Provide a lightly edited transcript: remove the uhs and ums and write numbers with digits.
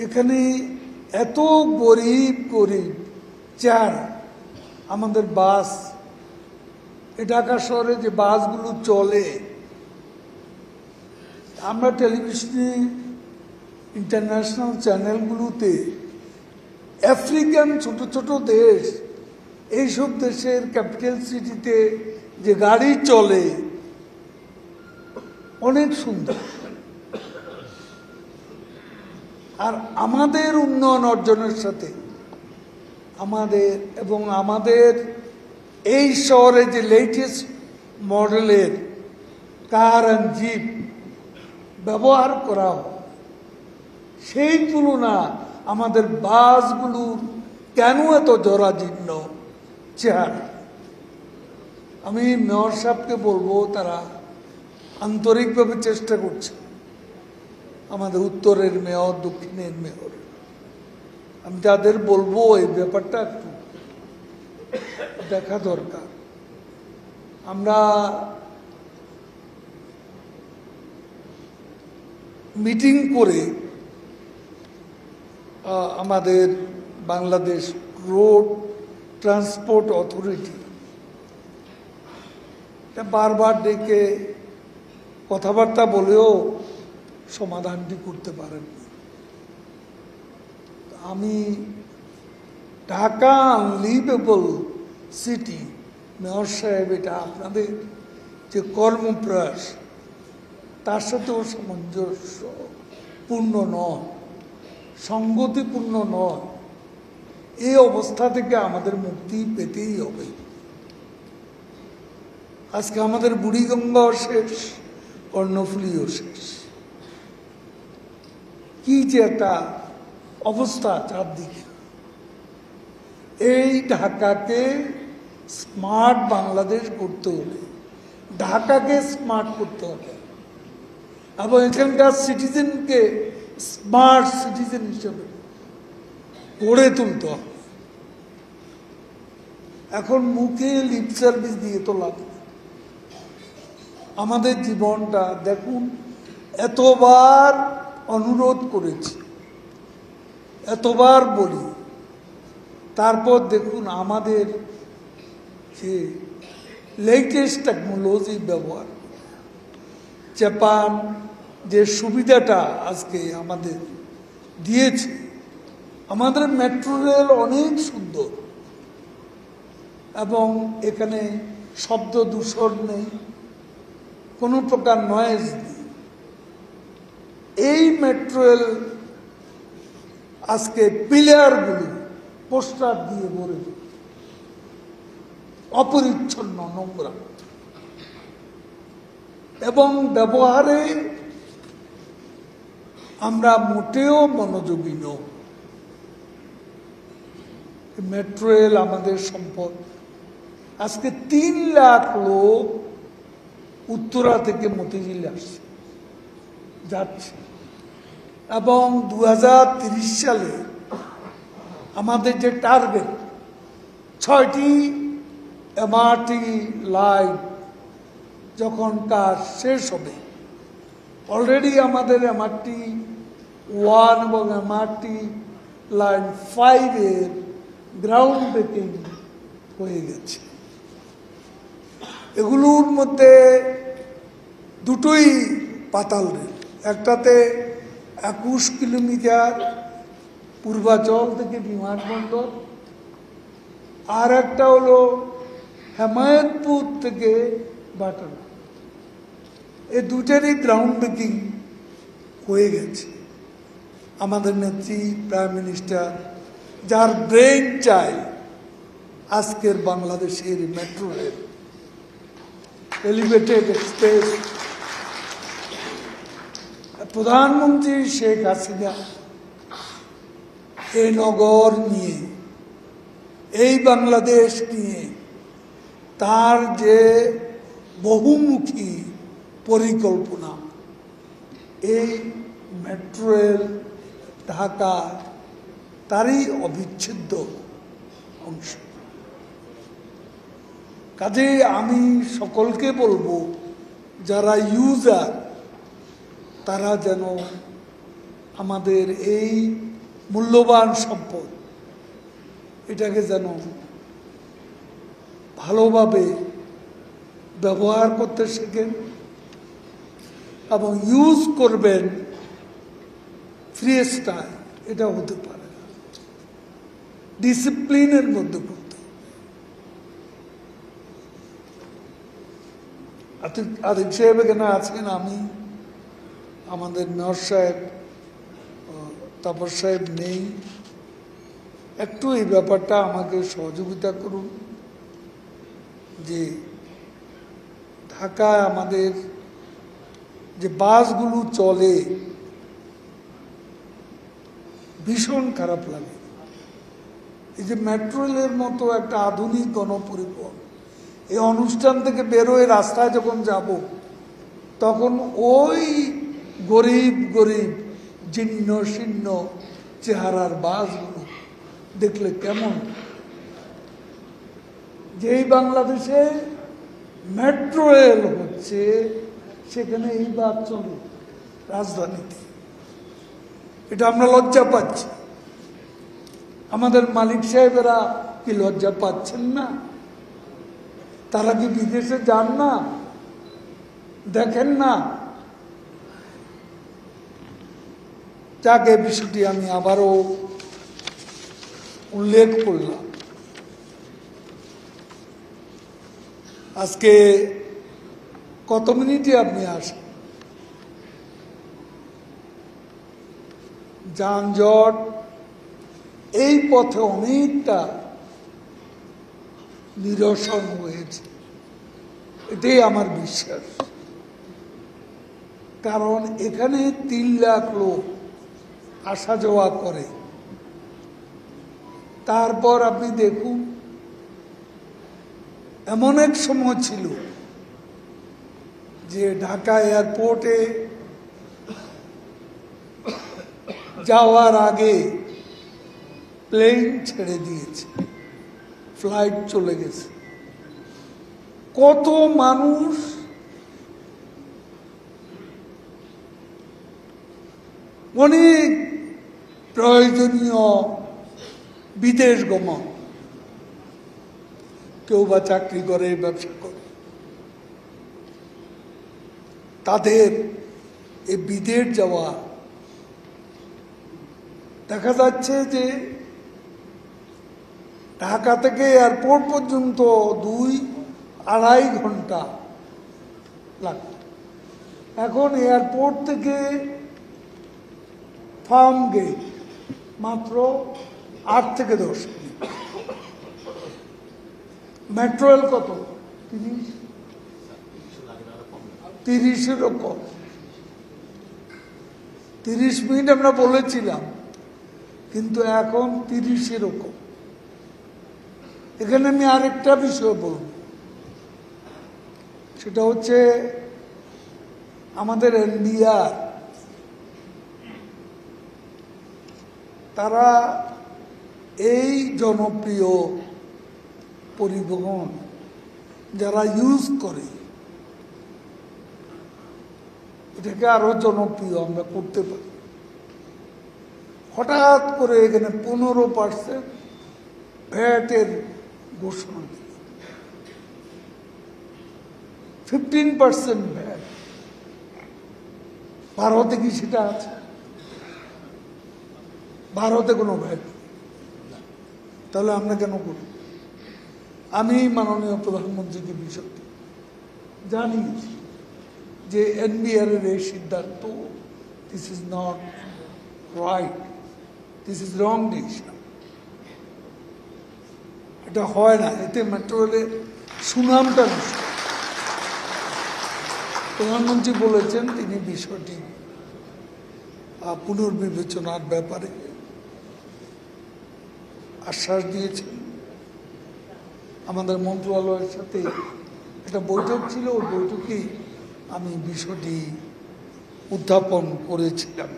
এখানে এত গরিব গরিব চেহারা আমাদের বাস, ঢাকা শহরে যে বাসগুলো চলে, আমরা টেলিভিশনে ইন্টারন্যাশনাল চ্যানেলগুলোতে আফ্রিকান ছোট ছোট দেশ, এইসব দেশের ক্যাপিটাল সিটিতে যে গাড়ি চলে অনেক সুন্দর। আর আমাদের উন্নয়ন অর্জনের সাথে আমাদের এই শহরে যে লেটেস্ট মডেলের কার অ্যান্ড জিপ ব্যবহার করা হয়, সেই তুলনা আমাদের বাসগুলোর কেন এত জরাজীর্ণ চেহারা? আমি মেয়র সাহেবকে বলবো, তারা আন্তরিকভাবে চেষ্টা করছে, আমাদের উত্তরের মেয়র, দক্ষিণের মেয়র, আমি তাদের বলবো এই ব্যাপারটা একটু দেখা দরকার। আমরা মিটিং করে আমাদের বাংলাদেশ রোড ট্রান্সপোর্ট অথরিটি বারবার ডেকে কথাবার্তা বলেও সমাধানটি করতে পারেননি। আমি ঢাকা আনলিভেবল সিটি, মেয়র সাহেব, এটা আপনাদের যে কর্মপ্রয়াস তার সাথেও সামঞ্জস্যপূর্ণ নয়, সঙ্গতিপূর্ণ নয়। এই অবস্থা থেকে আমাদের মুক্তি পেতেই হবে। আজকে আমাদের বুড়িগঙ্গাও শেষ, কর্ণফুলীও শেষ। কি যে একটা অবস্থা চারদিকে। এই ঢাকাকে স্মার্ট বাংলাদেশ করতে হলে, ঢাকাকে স্মার্ট করতে হবে এবং এখানকার সিটিজেনকে স্মার্ট সিটিজেন হিসেবে গড়ে তুলতে হবে। এখন মুখে লিপ সার্ভিস দিয়ে তো লাগে। আমাদের জীবনটা দেখুন, এতবার অনুরোধ করেছি, এতবার বলি, তারপর দেখুন আমাদের যে লেটেস্ট টেকনোলজি ব্যবহার, জাপান যে সুবিধাটা আজকে আমাদের দিয়েছে, আমাদের মেট্রো রেল অনেক সুন্দর এবং এখানে শব্দ দূষণ নেই, কোনো প্রকার নয়েজ নেই। এই মেট্রো রেল আজকে পিলারগুলো পোস্টার দিয়ে ভরে, অপরিচ্ছন্ন, নোংরা এবং ব্যবহারে আমরা মোটেও মনোযোগী নই। মেট্রো রেল আমাদের সম্পদ। আজকে 3 লাখ লোক উত্তরা থেকে মতিঝিল আসছে, যাচ্ছে এবং 2030 সালে আমাদের যে টার্গেট 6টি এমআরটি লাইন যখন কাজ শেষ হবে, অলরেডি আমাদের এমআরটি 1 এবং এমআরটি লাইন 5 এর গ্রাউন্ড ব্রেকিং হয়ে গেছে। এগুলোর মধ্যে দুটোই পাতাল রেল, একটাতে 21 কিলোমিটার পূর্বাচল থেকে বিমানবন্দর, আর একটা হলো হেমায়তপুর থেকে বাটানা। এই দুটারই গ্রাউন্ড ব্রেকিং হয়ে গেছে। আমাদের নেত্রী প্রাইম মিনিস্টার, যার ব্রেন চাই আজকের বাংলাদেশের মেট্রো রেল, এলিভেটেড এক্সপ্রেস, প্রধানমন্ত্রী শেখ হাসিনা এই নগর নিয়ে, এই বাংলাদেশ নিয়ে তার যে বহুমুখী পরিকল্পনা, এই মেট্রো রেল ঢাকা তারই অবিচ্ছেদ্য অংশ। কাজেই আমি সকলকে বলবো, যারা ইউজার তারা যেন আমাদের এই মূল্যবান সম্পদ, এটাকে যেন ভালোভাবে ব্যবহার করতে শেখেন এবং ইউজ করবেন ফ্রি স্টাইল। এটা হতে পারে না, ডিসিপ্লিনের মধ্যে করতে হবে। আতিক সাহেব এখানে আছেন, আমি, আমাদের মেয়র সাহেব, তাপস সাহেব নেই। একটু এই ব্যাপারটা আমাকে সহযোগিতা করুন যে ঢাকায় আমাদের যে বাসগুলো চলে ভীষণ খারাপ লাগে। এই যে মেট্রো রেলের মতো একটা আধুনিক গণপরিবহন, এই অনুষ্ঠান থেকে বেরোয় রাস্তায় যখন যাব তখন ওই গরিব গরিব জীর্ণ শীর্ণ চেহারার বাসগুলো দেখলে কেমন। যেই বাংলাদেশে মেট্রো রেল হচ্ছে সেখানে এই বাস চলে রাজধানীতে, এটা আমরা লজ্জা পাচ্ছি। আমাদের মালিক সাহেবেরা কি লজ্জা পাচ্ছেন না? তারা কি বিদেশে যান না, দেখেন না? যাকে বিষয়টি আমি আবারও উল্লেখ করলাম। আজকে কত মিনিটে আপনি আসেন, যানজট এই পথে অনেকটা নিরসন হয়েছে, এটাই আমার বিশ্বাস। কারণ এখানে 3 লাখ লোক আসা যাওয়া করে। তারপর আপনি দেখুন, এমন এক সময় ছিল যে ঢাকা এয়ারপোর্টে যাওয়ার আগে প্লেন ছেড়ে দিয়েছে, ফ্লাইট চলে গেছে। কত মানুষ অনেক প্রয়োজনীয় বিদেশ গমন, কেউ বা চাকরি করে, ব্যবসা করে, তাদের এই বিদেশ যাওয়া দেখা যাচ্ছে যে ঢাকা থেকে এয়ারপোর্ট পর্যন্ত 2-2.5 ঘন্টা লাগবে। এখন এয়ারপোর্ট থেকে ফার্ম গেট মাত্র 8 থেকে 10 মিনিট। মেট্রো রেল কত? 30-এরও কম। 30 মিনিট আমরা বলেছিলাম, কিন্তু এখন 30-এরও কম। এখানে আমি আরেকটা বিষয় বলব, সেটা হচ্ছে আমাদের এনবিআর, তারা এই জনপ্রিয় পরিবহন যারা ইউজ করে এটাকে আরো জনপ্রিয় আমরা করতে পারি। হঠাৎ করে এখানে 15% ভ্যাটের ঘোষণা দিল, 15% ভ্যাট। ভারতে কি সেটা আছে? ভারতে কোনো ভ্যাট নেই, তাহলে আমরা কেন করি? আমি মাননীয় প্রধানমন্ত্রীকে বিষয়টি জানিয়েছি যে এনবিআর এর এই সিদ্ধান্ত, this is not right, this is wrong decision. এটা হয় না, এতে মেট্রো রেলের সুনামটা নষ্ট। প্রধানমন্ত্রী বলেছেন তিনি বিষয়টি পুনর্বিবেচনার ব্যাপারে আশ্বাস দিয়েছেন। আমাদের মন্ত্রণালয়ের সাথে একটা বৈঠক ছিল, ওই বৈঠকেই আমি বিষয়টি উত্থাপন করেছিলাম।